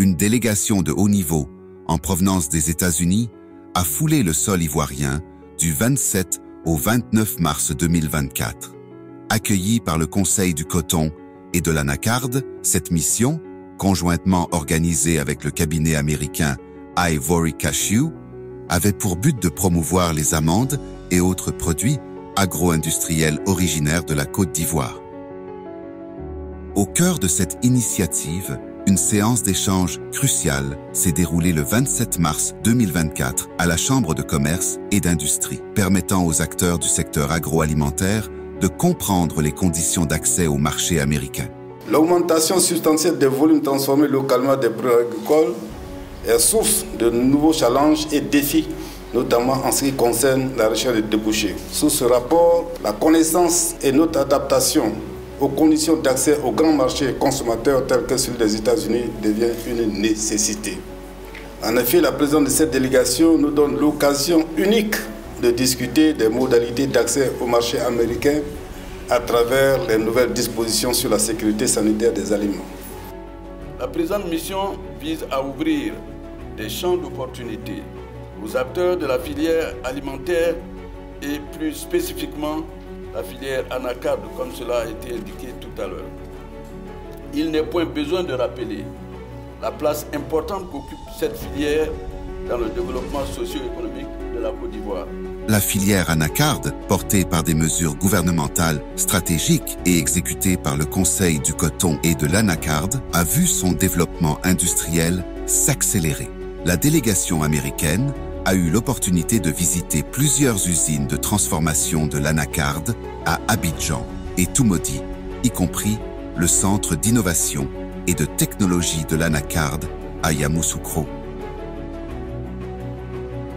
une délégation de haut niveau, en provenance des États-Unis, a foulé le sol ivoirien du 27 au 29 mars 2024. Accueillie par le Conseil du coton et de l'anacarde, cette mission, conjointement organisée avec le cabinet américain Ivory Cashew, avait pour but de promouvoir les amandes et autres produits agro-industriels originaires de la Côte d'Ivoire. Au cœur de cette initiative, une séance d'échange cruciale s'est déroulée le 27 mars 2024 à la Chambre de commerce et d'industrie, permettant aux acteurs du secteur agroalimentaire de comprendre les conditions d'accès au marché américain. L'augmentation substantielle des volumes transformés localement des produits agricoles est source de nouveaux challenges et défis, notamment en ce qui concerne la recherche de débouchés. Sous ce rapport, la connaissance et notre adaptation aux conditions d'accès aux grands marchés consommateurs tels que celui des États-Unis devient une nécessité. En effet, la présence de cette délégation nous donne l'occasion unique de discuter des modalités d'accès au marché américain à travers les nouvelles dispositions sur la sécurité sanitaire des aliments. La présente mission vise à ouvrir des champs d'opportunités aux acteurs de la filière alimentaire et plus spécifiquement la filière anacarde, comme cela a été indiqué tout à l'heure. Il n'est point besoin de rappeler la place importante qu'occupe cette filière dans le développement socio-économique de la Côte d'Ivoire. La filière anacarde, portée par des mesures gouvernementales stratégiques et exécutée par le Conseil du coton et de l'anacarde, a vu son développement industriel s'accélérer. La délégation américaine a eu l'opportunité de visiter plusieurs usines de transformation de l'anacarde à Abidjan et Toumoudi, y compris le Centre d'innovation et de technologie de l'anacarde à Yamoussoukro.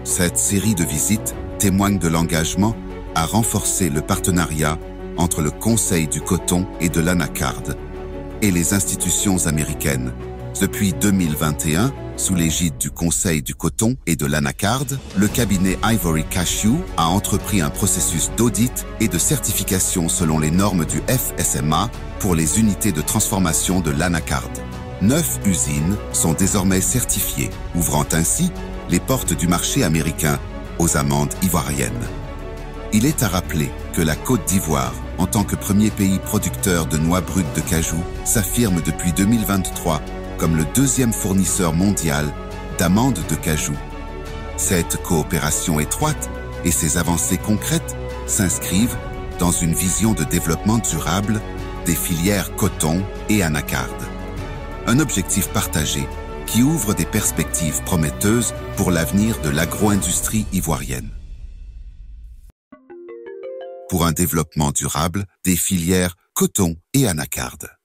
Cette série de visites témoigne de l'engagement à renforcer le partenariat entre le Conseil du coton et de l'anacarde et les institutions américaines. Depuis 2021, sous l'égide du Conseil du coton et de l'anacarde, le cabinet Ivory Cashew a entrepris un processus d'audit et de certification selon les normes du FSMA pour les unités de transformation de l'anacarde. 9 usines sont désormais certifiées, ouvrant ainsi les portes du marché américain aux amandes ivoiriennes. Il est à rappeler que la Côte d'Ivoire, en tant que premier pays producteur de noix brutes de cajou, s'affirme depuis 2023 comme le deuxième fournisseur mondial d'amandes de cajou. Cette coopération étroite et ses avancées concrètes s'inscrivent dans une vision de développement durable des filières coton et anacarde. Un objectif partagé qui ouvre des perspectives prometteuses pour l'avenir de l'agro-industrie ivoirienne. Pour un développement durable des filières coton et anacarde.